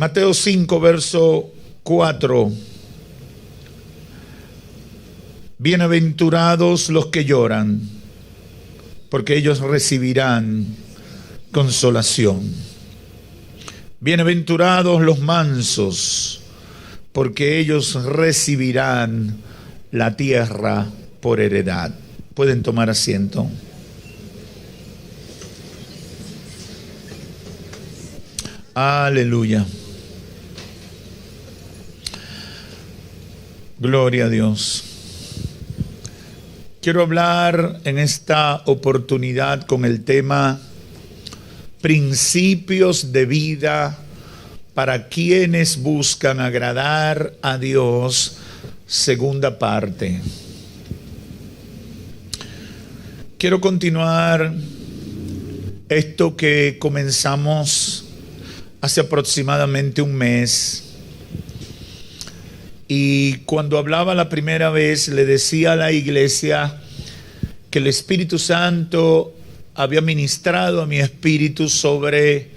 Mateo 5, verso 4. Bienaventurados los que lloran, porque ellos recibirán consolación. Bienaventurados los mansos, porque ellos recibirán la tierra por heredad. Pueden tomar asiento. Aleluya. Gloria a Dios. Quiero hablar en esta oportunidad con el tema principios de vida para quienes buscan agradar a Dios, segunda parte. Quiero continuar esto que comenzamos hace aproximadamente un mes. Y cuando hablaba la primera vez, le decía a la iglesia que el Espíritu Santo había ministrado a mi espíritu sobre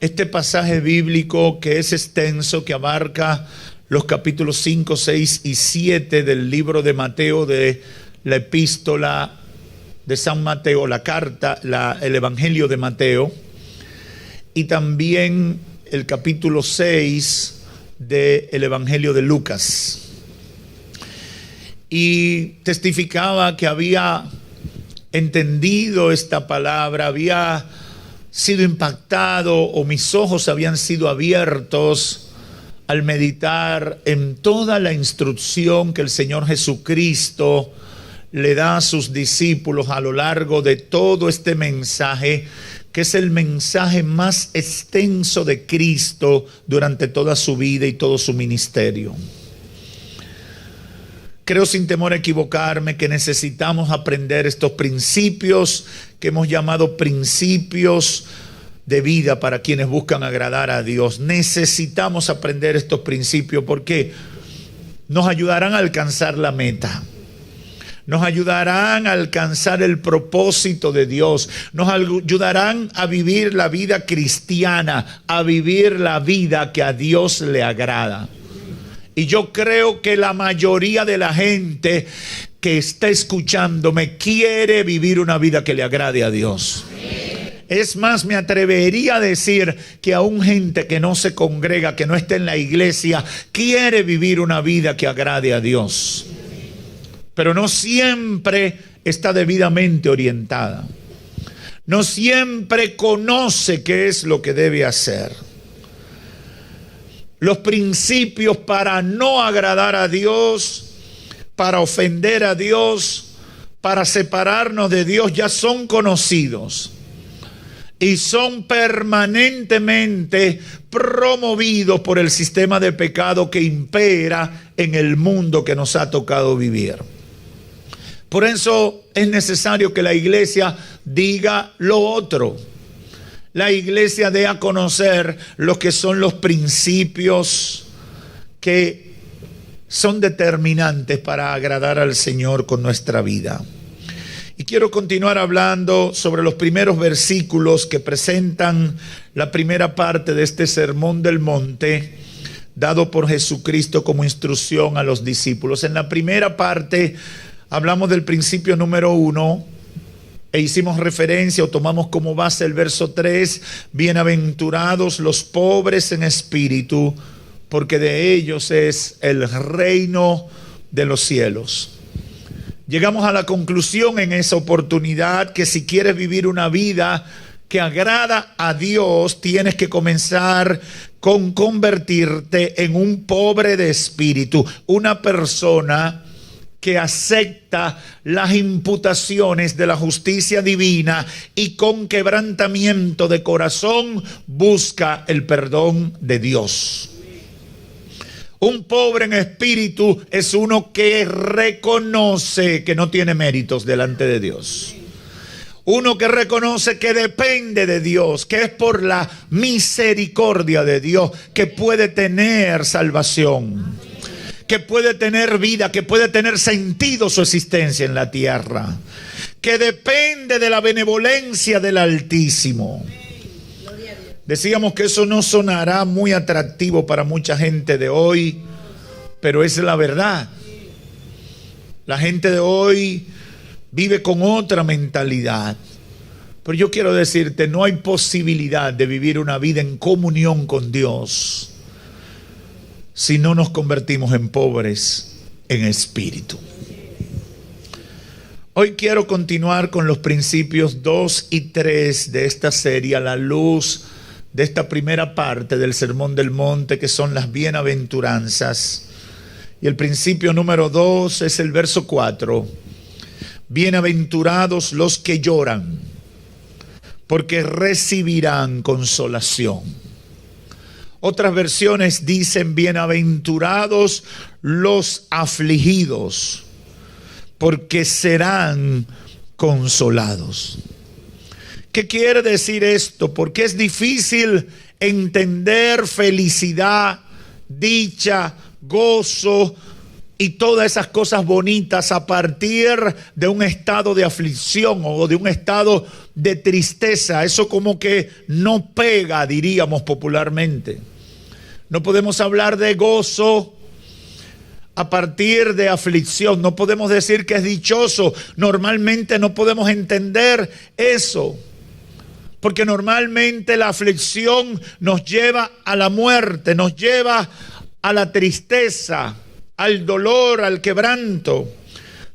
este pasaje bíblico que es extenso, que abarca los capítulos 5, 6 y 7 del libro de Mateo, de la epístola de San Mateo, la carta, el Evangelio de Mateo, y también el capítulo 6 del Evangelio de Lucas. Y testificaba que había entendido esta palabra, había sido impactado, o mis ojos habían sido abiertos al meditar en toda la instrucción que el Señor Jesucristo le da a sus discípulos a lo largo de todo este mensaje, que es el mensaje más extenso de Cristo durante toda su vida y todo su ministerio. Creo sin temor a equivocarme que necesitamos aprender estos principios que hemos llamado principios de vida para quienes buscan agradar a Dios. Necesitamos aprender estos principios porque nos ayudarán a alcanzar la meta. Nos ayudarán a alcanzar el propósito de Dios. Nos ayudarán a vivir la vida cristiana, a vivir la vida que a Dios le agrada. Y yo creo que la mayoría de la gente que está escuchándome quiere vivir una vida que le agrade a Dios. Es más, me atrevería a decir que aún gente que no se congrega, que no está en la iglesia, quiere vivir una vida que agrade a Dios. Pero no siempre está debidamente orientada. No siempre conoce qué es lo que debe hacer. Los principios para no agradar a Dios, para ofender a Dios, para separarnos de Dios ya son conocidos y son permanentemente promovidos por el sistema de pecado que impera en el mundo que nos ha tocado vivir. Por eso es necesario que la iglesia diga lo otro. La iglesia dé a conocer lo que son los principios que son determinantes para agradar al Señor con nuestra vida. Y quiero continuar hablando sobre los primeros versículos que presentan la primera parte de este sermón del monte, dado por Jesucristo como instrucción a los discípulos. En la primera parte hablamos del principio número 1 e hicimos referencia o tomamos como base el verso 3, bienaventurados los pobres en espíritu, porque de ellos es el reino de los cielos. Llegamos a la conclusión en esa oportunidad que si quieres vivir una vida que agrada a Dios, tienes que comenzar con convertirte en un pobre de espíritu, una persona que acepta las imputaciones de la justicia divina y con quebrantamiento de corazón busca el perdón de Dios. Un pobre en espíritu es uno que reconoce que no tiene méritos delante de Dios. Uno que reconoce que depende de Dios, que es por la misericordia de Dios que puede tener salvación, que puede tener vida, que puede tener sentido su existencia en la tierra, que depende de la benevolencia del Altísimo. Decíamos que eso no sonará muy atractivo para mucha gente de hoy, pero es la verdad. La gente de hoy vive con otra mentalidad. Pero yo quiero decirte, no hay posibilidad de vivir una vida en comunión con Dios si no nos convertimos en pobres en espíritu. Hoy quiero continuar con los principios 2 y 3 de esta serie a la luz de esta primera parte del Sermón del Monte, que son las bienaventuranzas. Y el principio número 2 es el verso 4. Bienaventurados los que lloran, porque recibirán consolación. Otras versiones dicen: bienaventurados los afligidos, porque serán consolados. ¿Qué quiere decir esto? Porque es difícil entender felicidad, dicha, gozo y todas esas cosas bonitas a partir de un estado de aflicción o de un estado de tristeza. Eso como que no pega, diríamos popularmente. No podemos hablar de gozo a partir de aflicción. No podemos decir que es dichoso. Normalmente no podemos entender eso, porque normalmente la aflicción nos lleva a la muerte, nos lleva a la tristeza, al dolor, al quebranto.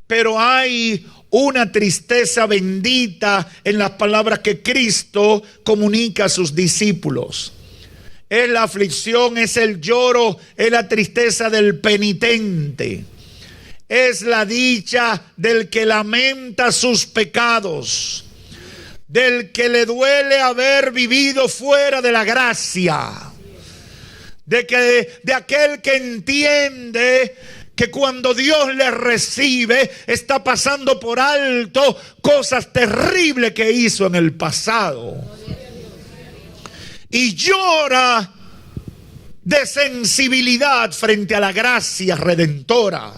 Pero hay una tristeza bendita en las palabras que Cristo comunica a sus discípulos. Es la aflicción, es el lloro, es la tristeza del penitente. Es la dicha del que lamenta sus pecados, del que le duele haber vivido fuera de la gracia, de aquel que entiende que cuando Dios le recibe está pasando por alto cosas terribles que hizo en el pasado. Y llora de sensibilidad frente a la gracia redentora.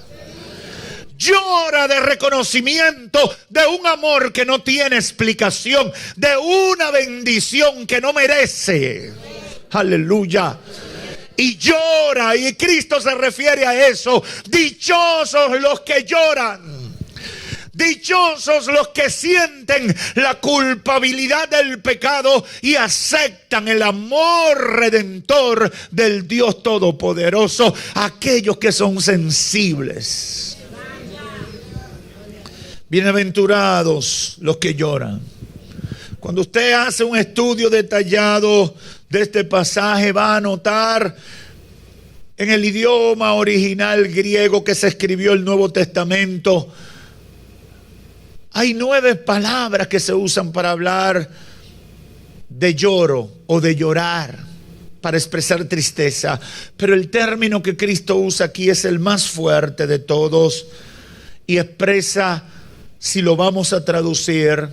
Llora de reconocimiento de un amor que no tiene explicación, de una bendición que no merece. Aleluya. Y llora, y Cristo se refiere a eso. Dichosos los que lloran. Dichosos los que sienten la culpabilidad del pecado y aceptan el amor redentor del Dios Todopoderoso. Aquellos que son sensibles. Bienaventurados los que lloran. Cuando usted hace un estudio detallado de este pasaje, va a notar en el idioma original griego que se escribió el Nuevo Testamento, hay 9 palabras que se usan para hablar de lloro o de llorar, para expresar tristeza. Pero el término que Cristo usa aquí es el más fuerte de todos y expresa, si lo vamos a traducir,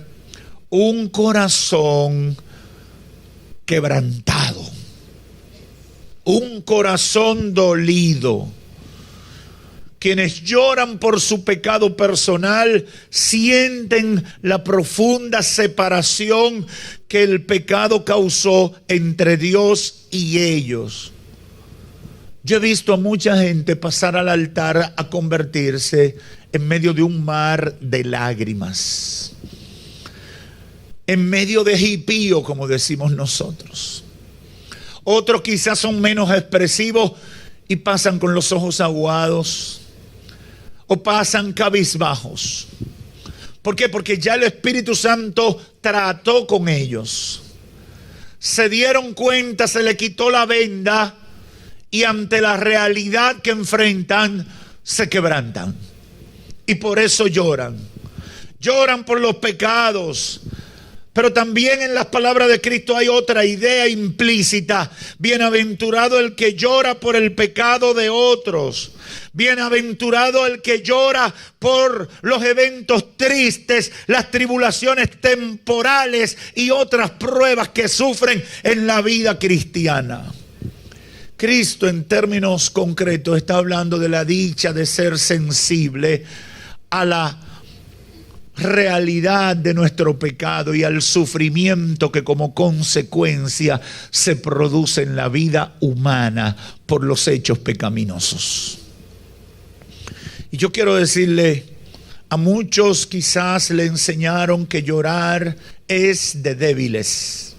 un corazón quebrantado, un corazón dolido. Quienes lloran por su pecado personal sienten la profunda separación que el pecado causó entre Dios y ellos. Yo he visto a mucha gente pasar al altar a convertirse en medio de un mar de lágrimas, en medio de hipío, como decimos nosotros. Otros quizás son menos expresivos y pasan con los ojos aguados o pasan cabizbajos. ¿Por qué? Porque ya el Espíritu Santo trató con ellos. Se dieron cuenta, se le quitó la venda y ante la realidad que enfrentan se quebrantan. Y por eso lloran. Lloran por los pecados. Pero también en las palabras de Cristo hay otra idea implícita. Bienaventurado el que llora por el pecado de otros. Bienaventurado el que llora por los eventos tristes, las tribulaciones temporales y otras pruebas que sufren en la vida cristiana. Cristo, en términos concretos, está hablando de la dicha de ser sensible a realidad de nuestro pecado y al sufrimiento que como consecuencia se produce en la vida humana por los hechos pecaminosos. Y yo quiero decirle, a muchos quizás le enseñaron que llorar es de débiles.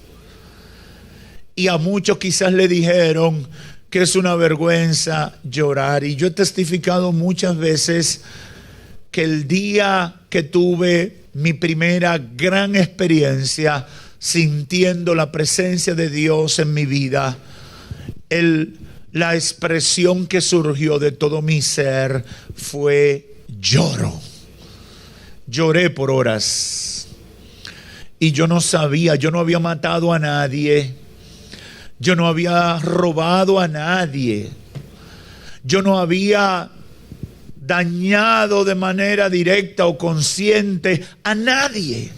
Y a muchos quizás le dijeron que es una vergüenza llorar. Y yo he testificado muchas veces que el día que tuve mi primera gran experiencia sintiendo la presencia de Dios en mi vida, la expresión que surgió de todo mi ser fue lloro. Lloré por horas. Y yo no sabía, yo no había matado a nadie. Yo no había robado a nadie. Yo no había dañado de manera directa o consciente a nadie.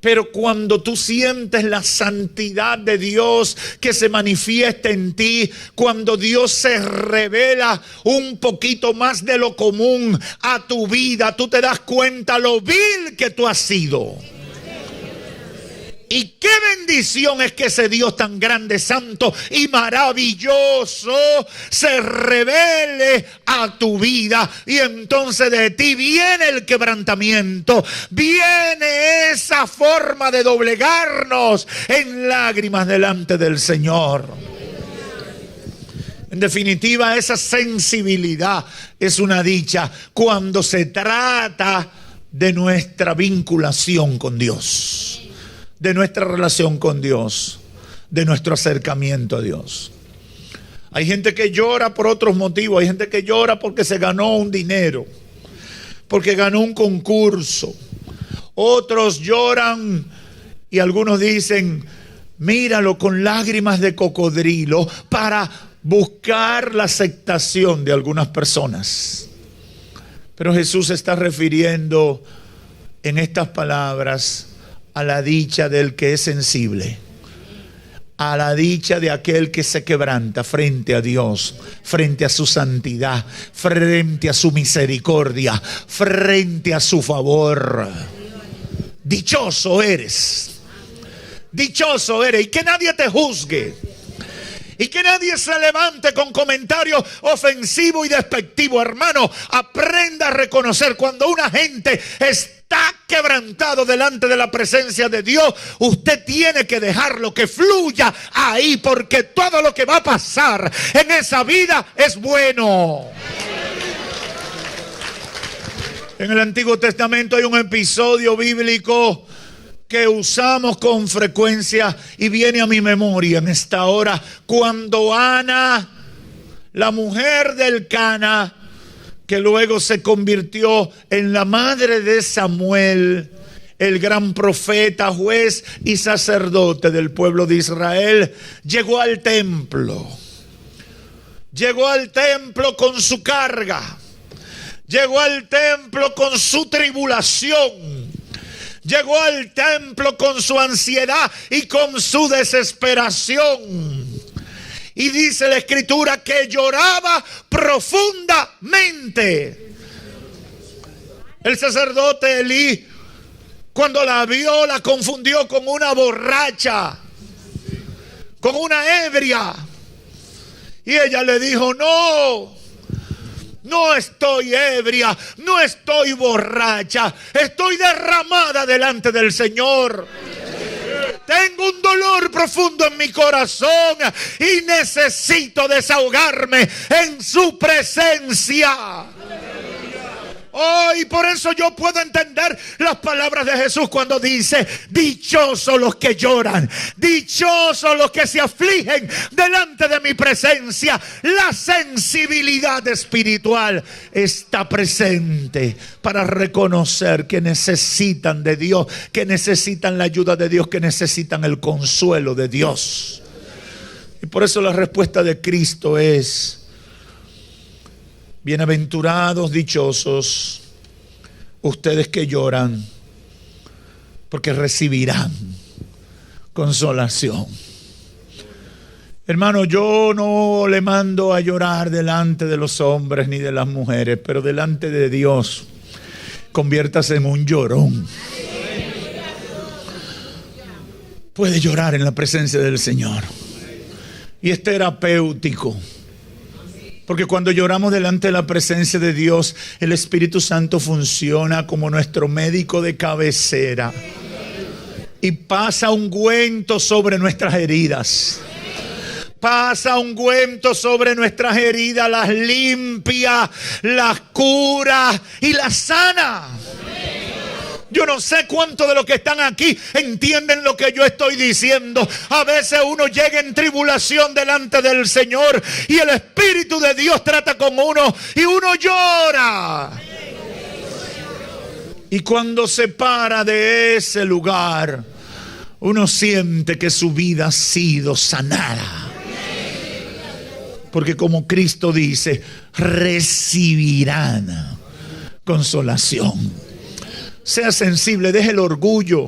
Pero cuando tú sientes la santidad de Dios que se manifiesta en ti, cuando Dios se revela un poquito más de lo común a tu vida, tú te das cuenta lo vil que tú has sido. Y qué bendición es que ese Dios tan grande, santo y maravilloso se revele a tu vida. Y entonces de ti viene el quebrantamiento, viene esa forma de doblegarnos en lágrimas delante del Señor. En definitiva, esa sensibilidad es una dicha cuando se trata de nuestra vinculación con Dios, de nuestra relación con Dios, de nuestro acercamiento a Dios. Hay gente que llora por otros motivos. Hay gente que llora porque se ganó un dinero, porque ganó un concurso. Otros lloran y algunos dicen, míralo, con lágrimas de cocodrilo, para buscar la aceptación de algunas personas. Pero Jesús se está refiriendo en estas palabras a la dicha del que es sensible, a la dicha de aquel que se quebranta frente a Dios, frente a su santidad, frente a su misericordia, frente a su favor. Dichoso eres, y que nadie te juzgue, y que nadie se levante con comentarios ofensivos y despectivos. Hermano, aprenda a reconocer cuando una gente está quebrantado delante de la presencia de Dios. Usted tiene que dejarlo que fluya ahí, porque todo lo que va a pasar en esa vida es bueno. En el Antiguo Testamento hay un episodio bíblico que usamos con frecuencia y viene a mi memoria en esta hora, cuando Ana, la mujer del Cana, que luego se convirtió en la madre de Samuel, el gran profeta, juez y sacerdote del pueblo de Israel, llegó al templo. Llegó al templo con su carga. Llegó al templo con su tribulación. Llegó al templo con su ansiedad y con su desesperación. Y dice la Escritura que lloraba profundamente. El sacerdote Elí, cuando la vio, la confundió con una borracha, con una ebria. Y ella le dijo, no estoy ebria, no estoy borracha, estoy derramada delante del Señor. Tengo un dolor profundo en mi corazón y necesito desahogarme en su presencia. Oh, y por eso yo puedo entender las palabras de Jesús cuando dice, dichosos los que lloran, dichosos los que se afligen delante de mi presencia. La sensibilidad espiritual está presente para reconocer que necesitan de Dios, que necesitan la ayuda de Dios, que necesitan el consuelo de Dios. Y por eso la respuesta de Cristo es: bienaventurados, dichosos, ustedes que lloran, porque recibirán consolación. Hermano, yo no le mando a llorar delante de los hombres ni de las mujeres, pero delante de Dios conviértase en un llorón. Puede llorar en la presencia del Señor. Y es terapéutico. Porque cuando lloramos delante de la presencia de Dios, el Espíritu Santo funciona como nuestro médico de cabecera. Y pasa ungüento sobre nuestras heridas. Pasa ungüento sobre nuestras heridas, las limpia, las cura y las sana. Yo no sé cuántos de los que están aquí entienden lo que yo estoy diciendo. A veces uno llega en tribulación delante del Señor y el Espíritu de Dios trata con uno y uno llora. Y cuando se para de ese lugar, uno siente que su vida ha sido sanada. Porque como Cristo dice, recibirán consolación. Sea sensible, deje el orgullo,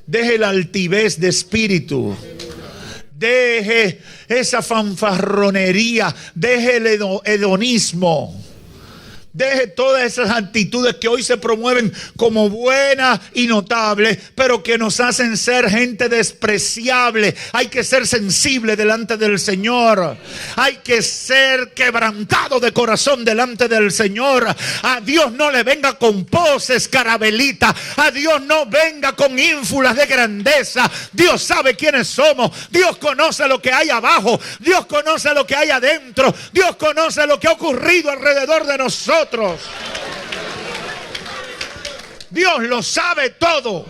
deje la altivez de espíritu, deje esa fanfarronería, deje el hedonismo. Deje todas esas actitudes que hoy se promueven como buenas y notables, pero que nos hacen ser gente despreciable. Hay que ser sensible delante del Señor. Hay que ser quebrantado de corazón delante del Señor. A Dios no le venga con poses, carabelita. A Dios no venga con ínfulas de grandeza. Dios sabe quiénes somos. Dios conoce lo que hay abajo. Dios conoce lo que hay adentro. Dios conoce lo que ha ocurrido alrededor de nosotros. Dios lo sabe todo.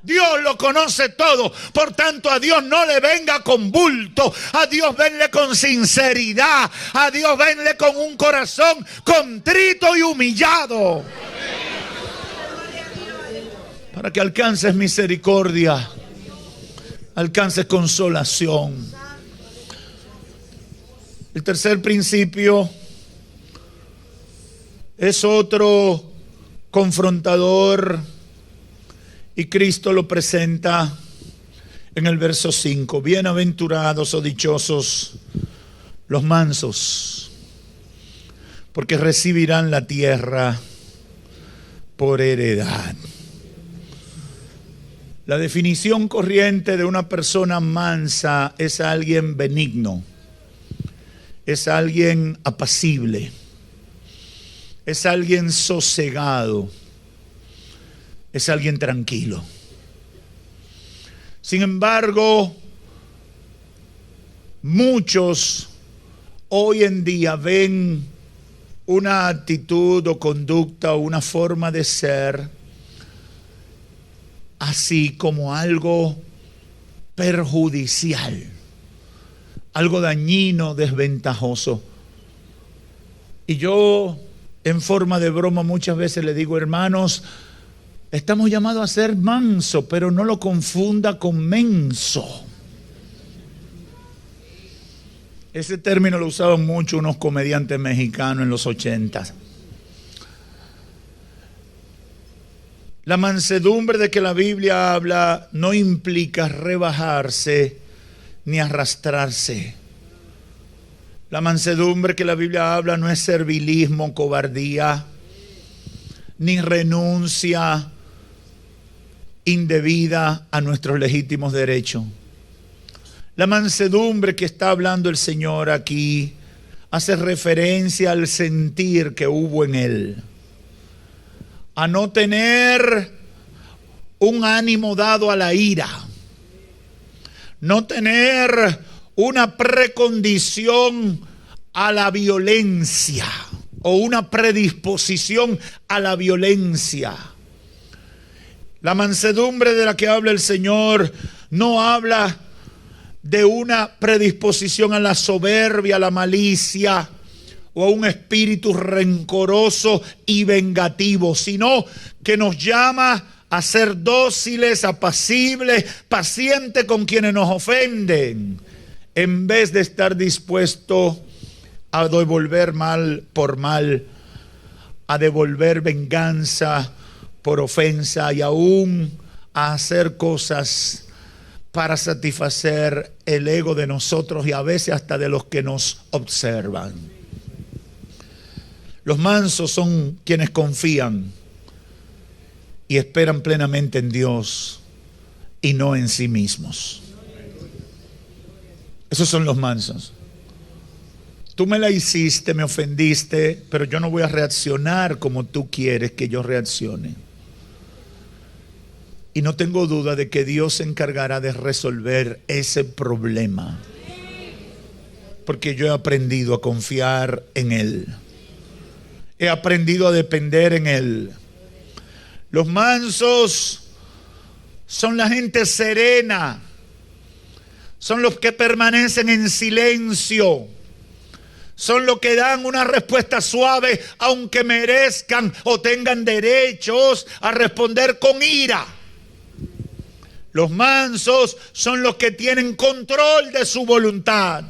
Dios lo conoce todo. Por tanto, a Dios no le venga con bulto. A Dios venle con sinceridad. A Dios venle con un corazón contrito y humillado. Para que alcances misericordia, alcances consolación. El tercer principio es otro confrontador y Cristo lo presenta en el verso 5. Bienaventurados o dichosos los mansos, porque recibirán la tierra por heredad. La definición corriente de una persona mansa es alguien benigno, es alguien apacible, es alguien sosegado, es alguien tranquilo. Sin embargo, muchos hoy en día ven una actitud o conducta o una forma de ser así como algo perjudicial, algo dañino, desventajoso. Y yo, en forma de broma, muchas veces le digo, hermanos, estamos llamados a ser manso, pero no lo confunda con menso. Ese término lo usaban mucho unos comediantes mexicanos en los 80. La mansedumbre de que la Biblia habla no implica rebajarse ni arrastrarse. La mansedumbre que la Biblia habla no es servilismo, cobardía, ni renuncia indebida a nuestros legítimos derechos. La mansedumbre que está hablando el Señor aquí hace referencia al sentir que hubo en él, a no tener un ánimo dado a la ira, no tener una precondición a la violencia o una predisposición a la violencia. La mansedumbre de la que habla el Señor no habla de una predisposición a la soberbia, a la malicia o a un espíritu rencoroso y vengativo, sino que nos llama a ser dóciles, apacibles, pacientes con quienes nos ofenden, en vez de estar dispuesto a devolver mal por mal, a devolver venganza por ofensa y aún a hacer cosas para satisfacer el ego de nosotros y a veces hasta de los que nos observan. Los mansos son quienes confían y esperan plenamente en Dios y no en sí mismos. Esos son los mansos. Tú me la hiciste, me ofendiste, pero yo no voy a reaccionar como tú quieres que yo reaccione. Y no tengo duda de que Dios se encargará de resolver ese problema, porque yo he aprendido a confiar en Él. He aprendido a depender en Él. Los mansos son la gente serena. Son los que permanecen en silencio. Son los que dan una respuesta suave, aunque merezcan o tengan derechos a responder con ira. Los mansos son los que tienen control de su voluntad,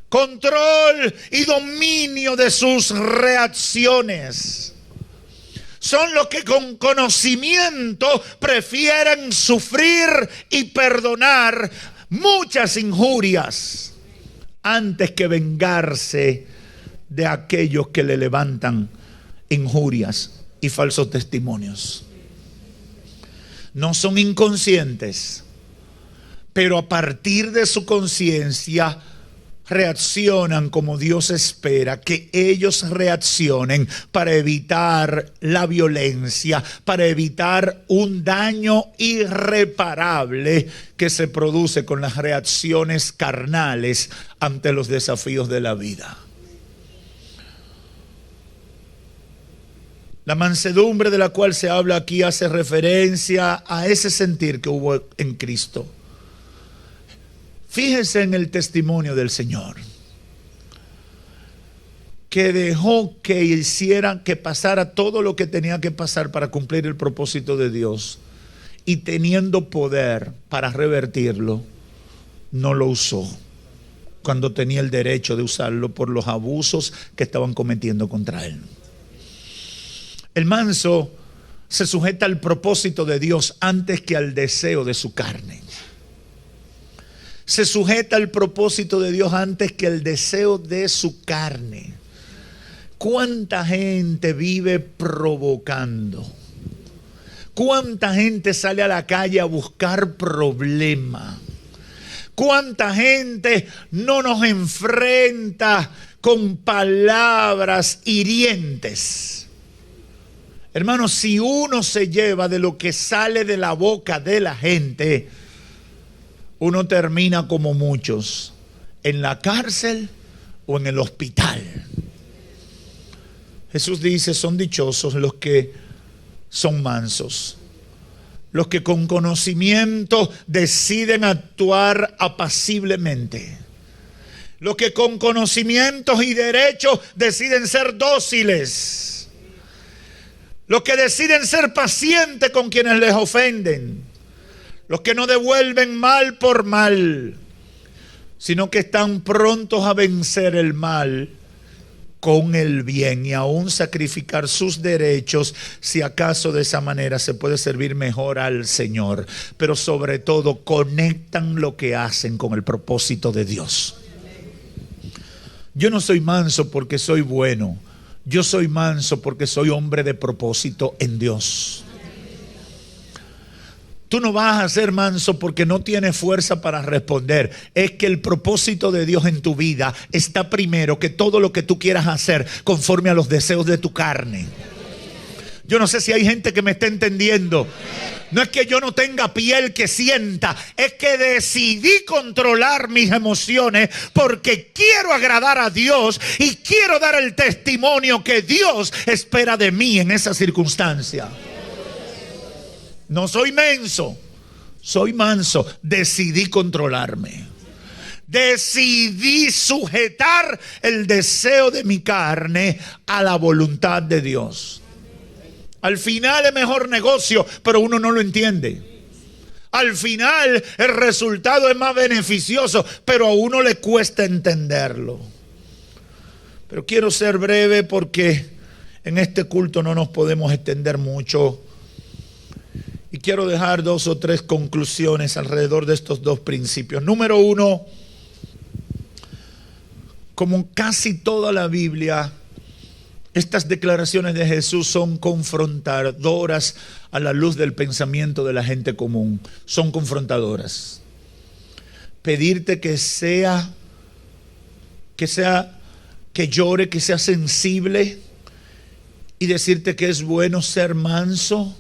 control y dominio de sus reacciones. Son los que con conocimiento prefieren sufrir y perdonar muchas injurias antes que vengarse de aquellos que le levantan injurias y falsos testimonios. No son inconscientes, pero a partir de su conciencia reaccionan como Dios espera que ellos reaccionen para evitar la violencia, para evitar un daño irreparable que se produce con las reacciones carnales ante los desafíos de la vida. La mansedumbre de la cual se habla aquí hace referencia a ese sentir que hubo en Cristo. Fíjese en el testimonio del Señor, que dejó que pasara todo lo que tenía que pasar para cumplir el propósito de Dios, y teniendo poder para revertirlo, no lo usó cuando tenía el derecho de usarlo por los abusos que estaban cometiendo contra él. El manso se sujeta al propósito de Dios antes que al deseo de su carne. Se sujeta al propósito de Dios antes que al deseo de su carne. ¿Cuánta gente vive provocando? ¿Cuánta gente sale a la calle a buscar problemas? ¿Cuánta gente no nos enfrenta con palabras hirientes? Hermanos, si uno se lleva de lo que sale de la boca de la gente, uno termina como muchos, en la cárcel o en el hospital. Jesús dice, son dichosos los que son mansos, los que con conocimiento deciden actuar apaciblemente, los que con conocimientos y derechos deciden ser dóciles, los que deciden ser pacientes con quienes les ofenden, los que no devuelven mal por mal, sino que están prontos a vencer el mal con el bien y aún sacrificar sus derechos si acaso de esa manera se puede servir mejor al Señor. Pero sobre todo conectan lo que hacen con el propósito de Dios. Yo no soy manso porque soy bueno. Yo soy manso porque soy hombre de propósito en Dios. Tú no vas a ser manso porque no tienes fuerza para responder. Es que el propósito de Dios en tu vida está primero que todo lo que tú quieras hacer conforme a los deseos de tu carne. Yo no sé si hay gente que me está entendiendo. No es que yo no tenga piel que sienta, es que decidí controlar mis emociones porque quiero agradar a Dios y quiero dar el testimonio que Dios espera de mí en esa circunstancia. No soy menso, soy manso. Decidí controlarme. Decidí sujetar el deseo de mi carne a la voluntad de Dios. Al final es mejor negocio, pero uno no lo entiende. Al final el resultado es más beneficioso, pero a uno le cuesta entenderlo. Pero quiero ser breve porque en este culto no nos podemos extender mucho. Y quiero dejar 2 o 3 conclusiones alrededor de estos 2 principios. Número 1, como casi toda la Biblia, Estas declaraciones de Jesús son confrontadoras a la luz del pensamiento de la gente común. Son confrontadoras. Pedirte que llore, que sea sensible y decirte que es bueno ser manso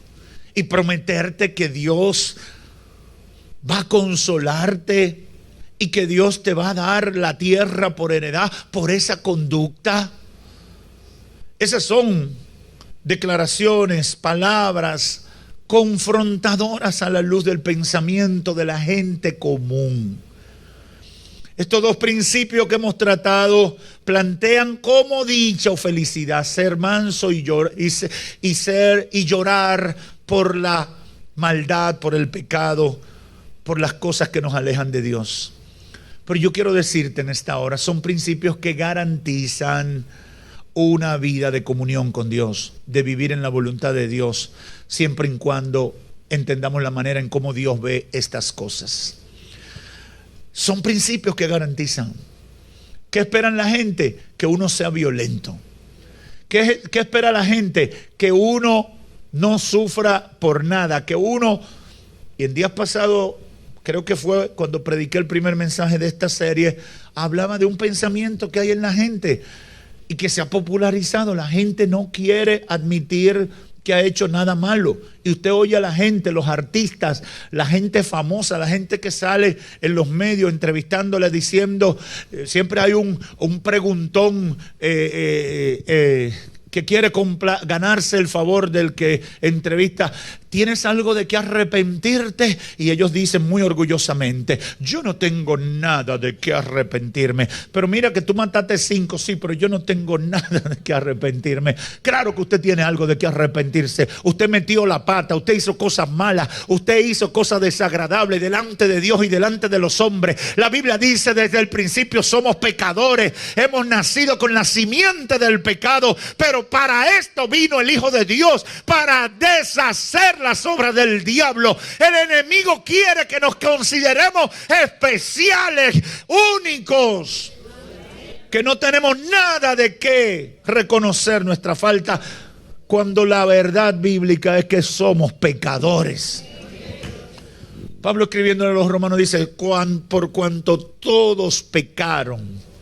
y prometerte que Dios va a consolarte y que Dios te va a dar la tierra por heredad por esa conducta. Esas son declaraciones, palabras confrontadoras a la luz del pensamiento de la gente común. Estos dos principios que hemos tratado plantean como dicha o felicidad ser manso y llorar por la maldad, por el pecado, por las cosas que nos alejan de Dios. Pero yo quiero decirte en esta hora, son principios que garantizan una vida de comunión con Dios, de vivir en la voluntad de Dios, siempre y cuando entendamos la manera en cómo Dios ve estas cosas. Son principios que garantizan. ¿Qué esperan la gente? Que uno sea violento. ¿Qué espera la gente? Que uno no sufra por nada, que uno, y en días pasados, creo que fue cuando prediqué el primer mensaje de esta serie, hablaba de un pensamiento que hay en la gente y que se ha popularizado. La gente no quiere admitir que ha hecho nada malo. Y usted oye a la gente, los artistas, la gente famosa, la gente que sale en los medios entrevistándole, diciendo, siempre hay un preguntón que quiere ganarse el favor del que entrevista. ¿Tienes algo de qué arrepentirte? Y ellos dicen muy orgullosamente, yo no tengo nada de qué arrepentirme. Pero mira que tú mataste 5, sí, pero yo no tengo nada de qué arrepentirme. Claro que usted tiene algo de qué arrepentirse. Usted metió la pata, usted hizo cosas malas, usted hizo cosas desagradables delante de Dios y delante de los hombres. La Biblia dice desde el principio somos pecadores, hemos nacido con la simiente del pecado, pero para esto vino el Hijo de Dios, para deshacer las obras del diablo. El enemigo quiere que nos consideremos especiales, únicos, que no tenemos nada de qué reconocer nuestra falta, cuando la verdad bíblica es que somos pecadores. Pablo, escribiendo a los romanos, dice, por cuanto todos pecaron,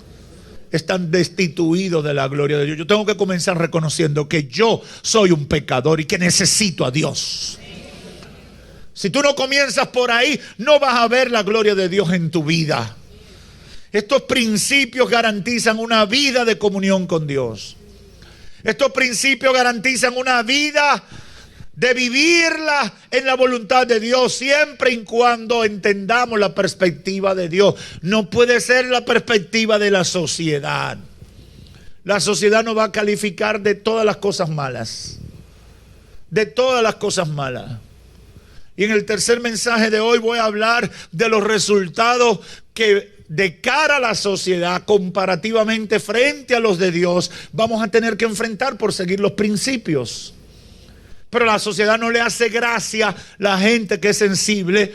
están destituidos de la gloria de Dios. Yo tengo que comenzar reconociendo que yo soy un pecador y que necesito a Dios. Si tú no comienzas por ahí, no vas a ver la gloria de Dios en tu vida. Estos principios garantizan una vida de comunión con Dios. Estos principios garantizan una vida de vivirla en la voluntad de Dios, siempre y cuando entendamos la perspectiva de Dios. No puede ser la perspectiva de la sociedad. La sociedad nos va a calificar de todas las cosas malas. De todas las cosas malas. Y en el tercer mensaje de hoy voy a hablar de los resultados que de cara a la sociedad, comparativamente frente a los de Dios, vamos a tener que enfrentar por seguir los principios. Pero a la sociedad no le hace gracia la gente que es sensible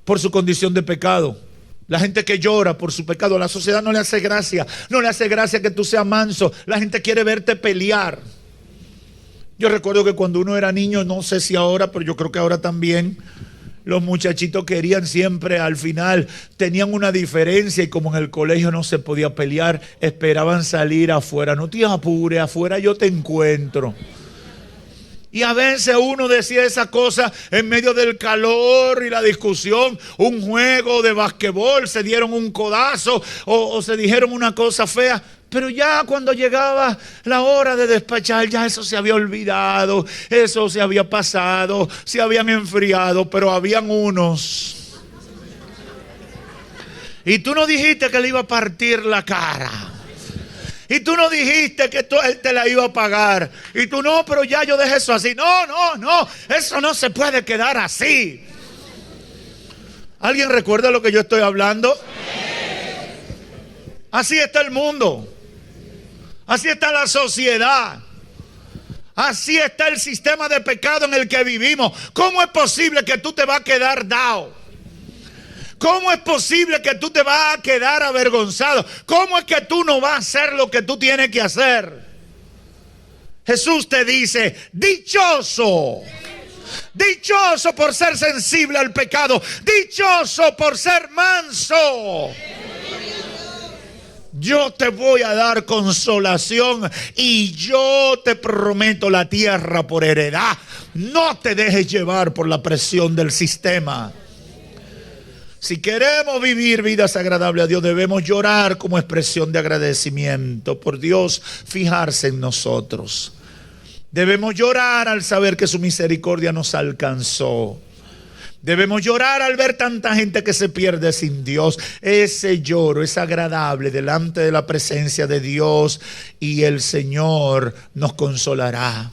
por su condición de pecado. La gente que llora por su pecado. A la sociedad no le hace gracia. No le hace gracia que tú seas manso. La gente quiere verte pelear. Yo recuerdo que cuando uno era niño, no sé si ahora, pero yo creo que ahora también, los muchachitos querían siempre, al final, tenían una diferencia y como en el colegio no se podía pelear, esperaban salir afuera. No te apures, afuera yo te encuentro. Y a veces uno decía esa cosa en medio del calor y la discusión, un juego de basquetbol, se dieron un codazo o se dijeron una cosa fea. Pero ya cuando llegaba la hora de despachar, ya eso se había olvidado, eso se había pasado, se habían enfriado, pero habían unos. Y tú no dijiste que le iba a partir la cara. Y tú no dijiste que él te la iba a pagar. Y tú no, pero ya yo dejé eso así. No, eso no se puede quedar así. ¿Alguien recuerda lo que yo estoy hablando? Así está el mundo. Así está la sociedad. Así está el sistema de pecado en el que vivimos. ¿Cómo es posible que tú te vas a quedar dado? ¿Cómo es posible que tú te vas a quedar avergonzado? ¿Cómo es que tú no vas a hacer lo que tú tienes que hacer? Jesús te dice, dichoso. Dichoso por ser sensible al pecado. Dichoso por ser manso. Yo te voy a dar consolación y yo te prometo la tierra por heredad. No te dejes llevar por la presión del sistema. Si queremos vivir vidas agradables a Dios, debemos llorar como expresión de agradecimiento por Dios fijarse en nosotros. Debemos llorar al saber que su misericordia nos alcanzó. Debemos llorar al ver tanta gente que se pierde sin Dios. Ese lloro es agradable delante de la presencia de Dios y el Señor nos consolará.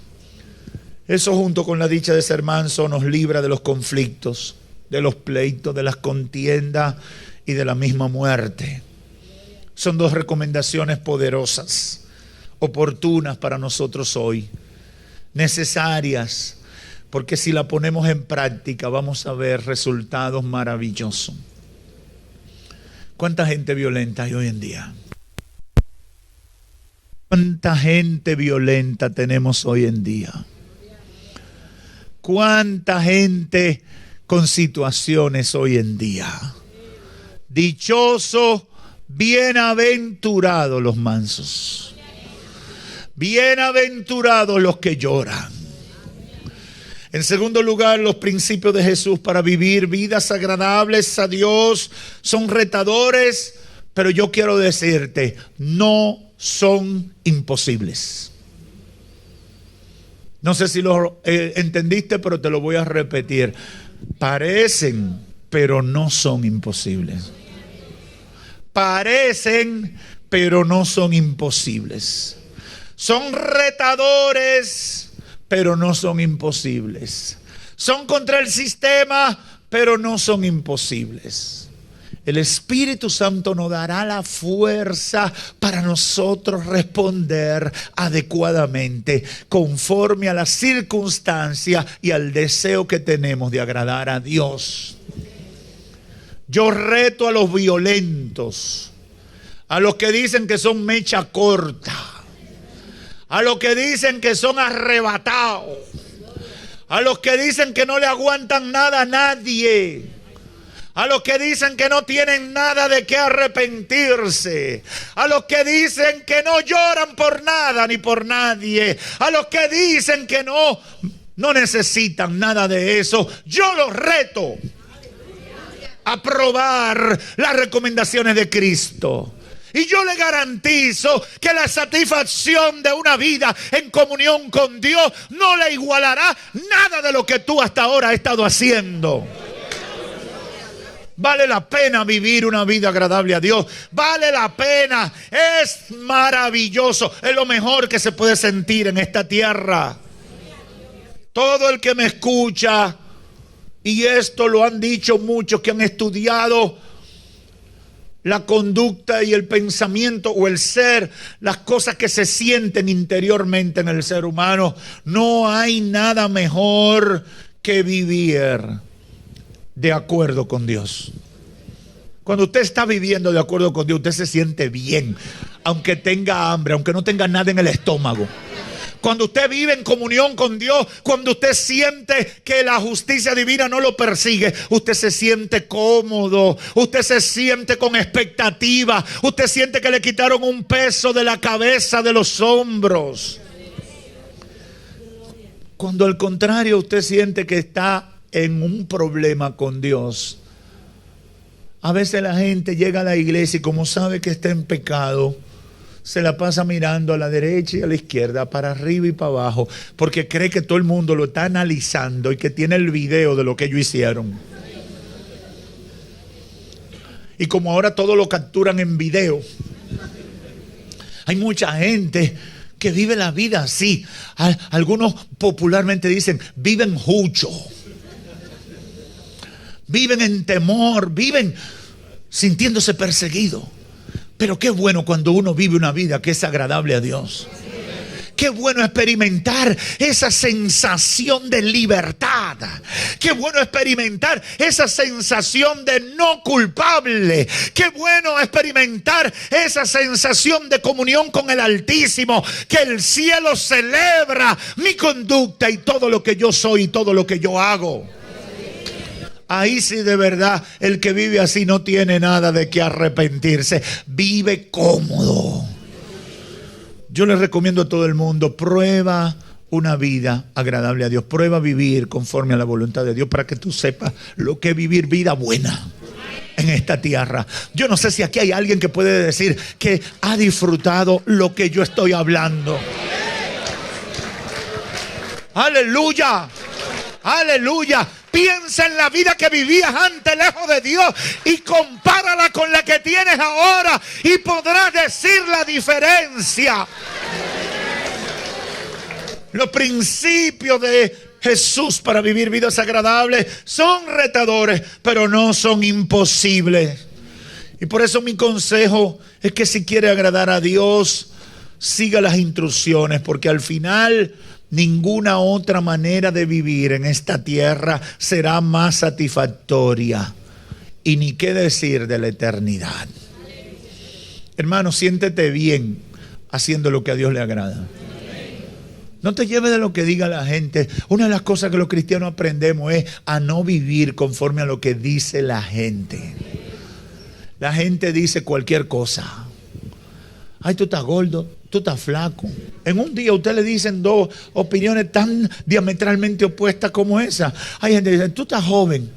Eso, junto con la dicha de ser manso, nos libra de los conflictos, de los pleitos, de las contiendas y de la misma muerte. Son dos recomendaciones poderosas, oportunas para nosotros hoy, necesarias, porque si la ponemos en práctica vamos a ver resultados maravillosos. ¿Cuánta gente violenta hay hoy en día? ¿Cuánta gente violenta tenemos hoy en día? ¿Cuánta gente con situaciones hoy en día? Dichoso, bienaventurados los mansos. Bienaventurados los que lloran. En segundo lugar, los principios de Jesús para vivir vidas agradables a Dios son retadores, pero yo quiero decirte, no son imposibles. No sé si lo entendiste, pero te lo voy a repetir. Parecen, pero no son imposibles. Parecen, pero no son imposibles. Son retadores, pero no son imposibles. Son contra el sistema, pero no son imposibles. El Espíritu Santo nos dará la fuerza para nosotros responder adecuadamente, conforme a las circunstancias y al deseo que tenemos de agradar a Dios. Yo reto a los violentos, a los que dicen que son mecha corta, a los que dicen que son arrebatados, a los que dicen que no le aguantan nada a nadie, a los que dicen que no tienen nada de qué arrepentirse, a los que dicen que no lloran por nada ni por nadie, a los que dicen que no necesitan nada de eso. Yo los reto a probar las recomendaciones de Cristo. Y yo le garantizo que la satisfacción de una vida en comunión con Dios no le igualará nada de lo que tú hasta ahora has estado haciendo. Vale la pena vivir una vida agradable a Dios. Vale la pena. Es maravilloso. Es lo mejor que se puede sentir en esta tierra. Todo el que me escucha, y esto lo han dicho muchos que han estudiado la conducta y el pensamiento o el ser, las cosas que se sienten interiormente en el ser humano, no hay nada mejor que vivir de acuerdo con Dios. Cuando usted está viviendo de acuerdo con Dios, usted se siente bien, aunque tenga hambre, aunque no tenga nada en el estómago. Cuando usted vive en comunión con Dios, cuando usted siente que la justicia divina no lo persigue, usted se siente cómodo, usted se siente con expectativa, usted siente que le quitaron un peso de la cabeza, de los hombros. Cuando al contrario usted siente que está en un problema con Dios, a veces la gente llega a la iglesia y como sabe que está en pecado, se la pasa mirando a la derecha y a la izquierda, para arriba y para abajo, porque cree que todo el mundo lo está analizando y que tiene el video de lo que ellos hicieron. Y como ahora todo lo capturan en video, hay mucha gente que vive la vida así. Algunos popularmente dicen, viven jucho. Viven en temor, viven sintiéndose perseguidos. Pero qué bueno cuando uno vive una vida que es agradable a Dios. Qué bueno experimentar esa sensación de libertad. Qué bueno experimentar esa sensación de no culpable. Qué bueno experimentar esa sensación de comunión con el Altísimo. Que el cielo celebra mi conducta y todo lo que yo soy y todo lo que yo hago. Ahí sí, de verdad, el que vive así no tiene nada de qué arrepentirse. Vive cómodo. Yo les recomiendo a todo el mundo, prueba una vida agradable a Dios. Prueba vivir conforme a la voluntad de Dios para que tú sepas lo que es vivir vida buena en esta tierra. Yo no sé si aquí hay alguien que puede decir que ha disfrutado lo que yo estoy hablando. Aleluya, aleluya. Piensa en la vida que vivías antes lejos de Dios y compárala con la que tienes ahora y podrás decir la diferencia. Los principios de Jesús para vivir vidas agradables son retadores, pero no son imposibles. Y por eso mi consejo es que si quiere agradar a Dios, siga las instrucciones, porque al final ninguna otra manera de vivir en esta tierra será más satisfactoria. Y ni qué decir de la eternidad. Hermano, siéntete bien haciendo lo que a Dios le agrada. No te lleves de lo que diga la gente. Una de las cosas que los cristianos aprendemos es a no vivir conforme a lo que dice la gente. La gente dice cualquier cosa. Ay, tú estás gordo, tú estás flaco. En un día usted le dicen dos opiniones tan diametralmente opuestas como esa. Hay gente que dice, tú estás joven.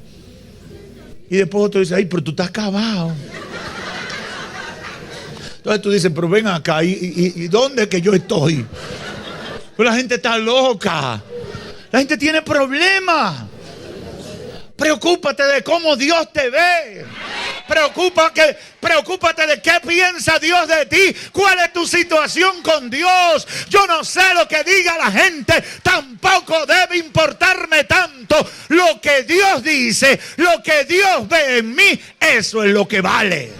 Y después otro dice, ay, pero tú estás acabado. Entonces tú dices, pero ven acá, ¿y dónde es que yo estoy? Pero la gente está loca. La gente tiene problemas. Preocúpate de cómo Dios te ve. Preocúpate de qué piensa Dios de ti. ¿Cuál es tu situación con Dios? Yo no sé lo que diga la gente. Tampoco debe importarme tanto. Lo que Dios dice, lo que Dios ve en mí, eso es lo que vale.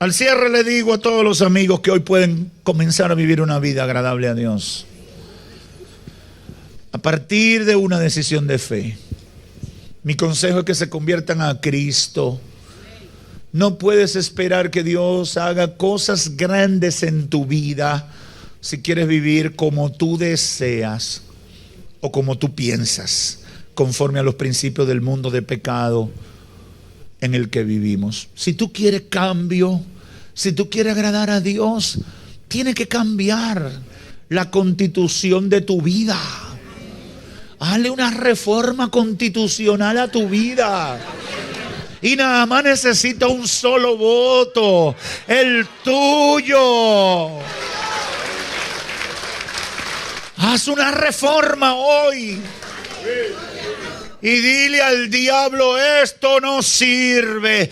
Al cierre le digo a todos los amigos que hoy pueden comenzar a vivir una vida agradable a Dios. A partir de una decisión de fe. Mi consejo es que se conviertan a Cristo. No puedes esperar que Dios haga cosas grandes en tu vida si quieres vivir como tú deseas o como tú piensas, conforme a los principios del mundo de pecado en el que vivimos. Si tú quieres cambio, si tú quieres agradar a Dios, tienes que cambiar la constitución de tu vida. Hazle una reforma constitucional a tu vida. Y nada más necesita un solo voto, el tuyo. Haz una reforma hoy. Y dile al diablo, esto no sirve,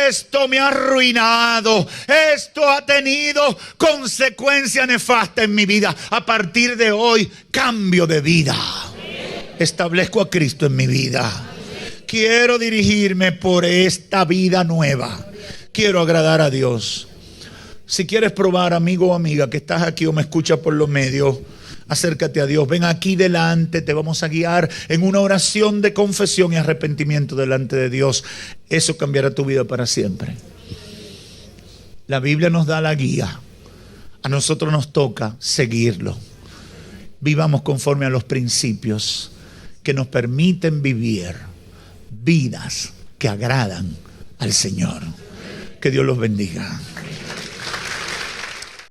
esto me ha arruinado, esto ha tenido consecuencias nefastas en mi vida. A partir de hoy, cambio de vida. Establezco a Cristo en mi vida. Quiero dirigirme por esta vida nueva. Quiero agradar a Dios. Si quieres probar, amigo o amiga, que estás aquí o me escuchas por los medios, acércate a Dios, ven aquí delante, te vamos a guiar en una oración de confesión y arrepentimiento delante de Dios. Eso cambiará tu vida para siempre. La Biblia nos da la guía, a nosotros nos toca seguirlo. Vivamos conforme a los principios que nos permiten vivir vidas que agradan al Señor. Que Dios los bendiga.